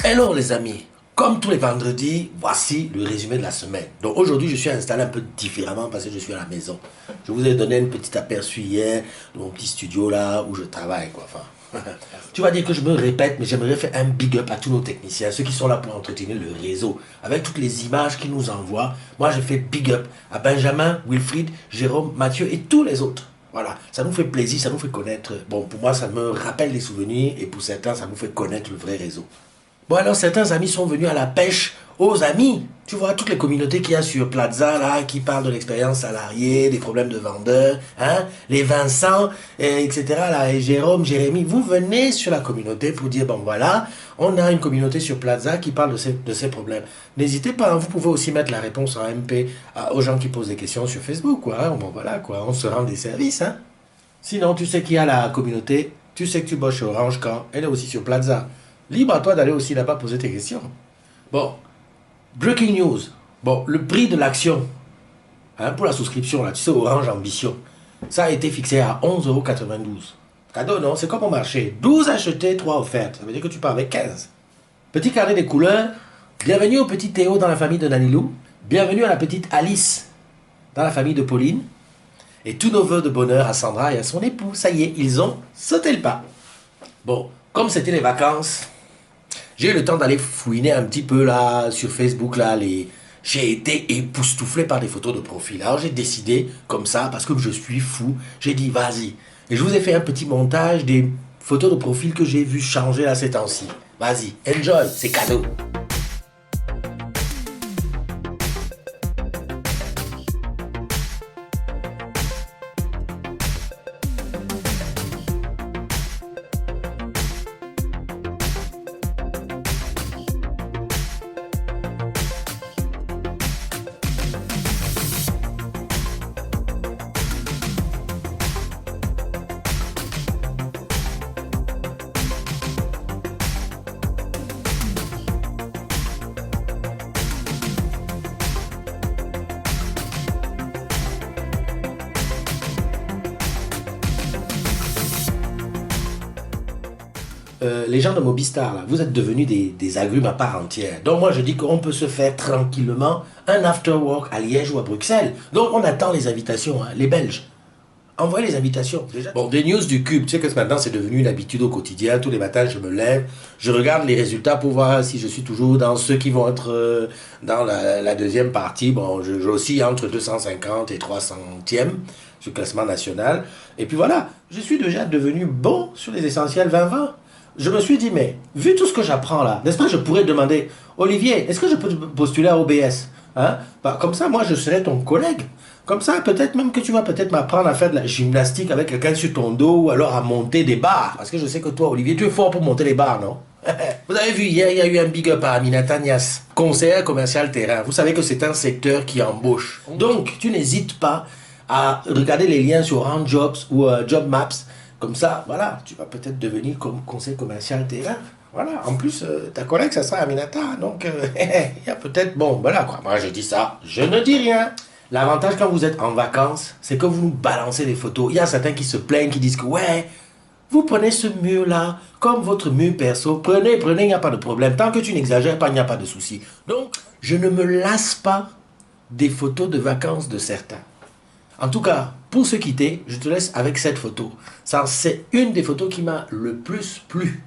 Hello les amis, comme tous les vendredis, voici le résumé de la semaine. Donc aujourd'hui je suis installé un peu différemment parce que je suis à la maison. Je vous ai donné un petit aperçu hier de mon petit studio là où je travaille quoi. Enfin, tu vas dire que je me répète, mais j'aimerais faire un big up à tous nos techniciens, ceux qui sont là pour entretenir le réseau, avec toutes les images qu'ils nous envoient. Moi je fais big up à Benjamin, Wilfried, Jérôme, Mathieu et tous les autres. Voilà, ça nous fait plaisir, ça nous fait connaître. Bon, pour moi, ça me rappelle les souvenirs et pour certains, ça nous fait connaître le vrai réseau. Bon, alors certains amis sont venus à la pêche aux amis. Tu vois, toutes les communautés qu'il y a sur Plaza, là, qui parlent de l'expérience salariée, des problèmes de vendeurs, hein, les Vincent, etc., là, et Jérôme, Jérémy, vous venez sur la communauté pour dire, bon, voilà, on a une communauté sur Plaza qui parle de ces problèmes. N'hésitez pas, hein, vous pouvez aussi mettre la réponse en MP aux gens qui posent des questions sur Facebook, quoi, hein, bon, voilà, quoi, on se rend des services, hein. Sinon, tu sais qu'il y a la communauté, tu sais que tu bosses chez Orange quand elle est aussi sur Plaza. Libre à toi d'aller aussi là-bas poser tes questions. Bon, breaking news. Bon, le prix de l'action hein, pour la souscription, là, tu sais, Orange Ambition, ça a été fixé à 11,92 €. Cadeau, non? C'est comme au marché. 12 achetés, 3 offertes. Ça veut dire que tu pars avec 15. Petit carnet des couleurs. Bienvenue au petit Théo dans la famille de Nanilou. Bienvenue à la petite Alice dans la famille de Pauline. Et tous nos vœux de bonheur à Sandra et à son époux. Ça y est, ils ont sauté le pas. Bon, comme c'était les vacances, j'ai eu le temps d'aller fouiner un petit peu là sur Facebook là j'ai été époustouflé par des photos de profil. Alors j'ai décidé comme ça parce que je suis fou, j'ai dit vas-y. Et je vous ai fait un petit montage des photos de profil que j'ai vu changer là ces temps-ci. Vas-y, enjoy, c'est cadeau. Les gens de Mobistar, là, vous êtes devenus des agrumes à part entière. Donc moi je dis qu'on peut se faire tranquillement un after work à Liège ou à Bruxelles. Donc on attend les invitations, hein, les Belges. Envoyez les invitations. Déjà. Bon, des news du Cube. Tu sais que maintenant c'est devenu une habitude au quotidien. Tous les matins je me lève, je regarde les résultats pour voir si je suis toujours dans ceux qui vont être dans la deuxième partie. Bon, j'ai aussi entre 250 et 300e sur le classement national. Et puis voilà, je suis déjà devenu bon sur les essentiels 20-20. Je me suis dit, mais vu tout ce que j'apprends là, n'est-ce pas, je pourrais demander, Olivier, est-ce que je peux postuler à OBS hein? Bah, comme ça, moi, je serai ton collègue. Comme ça, peut-être même que tu vas peut-être m'apprendre à faire de la gymnastique avec quelqu'un sur ton dos ou alors à monter des barres. Parce que je sais que toi, Olivier, tu es fort pour monter les barres, non? Vous avez vu, hier, il y a eu un big up à Aminata Nias, conseillère commerciale terrain. Vous savez que c'est un secteur qui embauche. Donc, tu n'hésites pas à regarder les liens sur Handjobs ou Job Maps. Comme ça, voilà, tu vas peut-être devenir comme conseil commercial terrain. Voilà, en plus, ta collègue, ça sera Aminata. Donc, il y a peut-être... Bon, voilà quoi. Moi, je dis ça, je ne dis rien. L'avantage quand vous êtes en vacances, c'est que vous nous balancez des photos. Il y a certains qui se plaignent, qui disent que, ouais, vous prenez ce mur-là comme votre mur perso. Prenez, il n'y a pas de problème. Tant que tu n'exagères pas, il n'y a pas de souci. Donc, je ne me lasse pas des photos de vacances de certains. En tout cas, pour se quitter, je te laisse avec cette photo. Ça, c'est une des photos qui m'a le plus plu.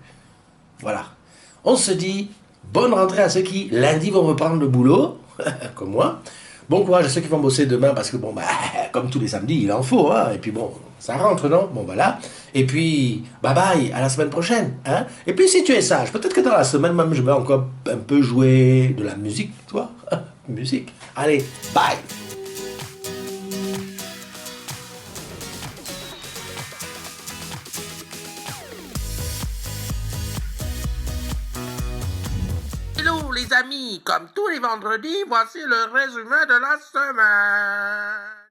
Voilà. On se dit, bonne rentrée à ceux qui, lundi, vont reprendre le boulot, comme moi. Bon courage à ceux qui vont bosser demain, parce que, bon, bah, comme tous les samedis, il en faut, hein. Et puis, bon, ça rentre, non? Bon, voilà. Et puis, bye bye, à la semaine prochaine, hein. Et puis, si tu es sage, peut-être que dans la semaine, même, je vais encore un peu jouer de la musique, tu vois. Musique. Allez, bye. Hello les amis, comme tous les vendredis, voici le résumé de la semaine.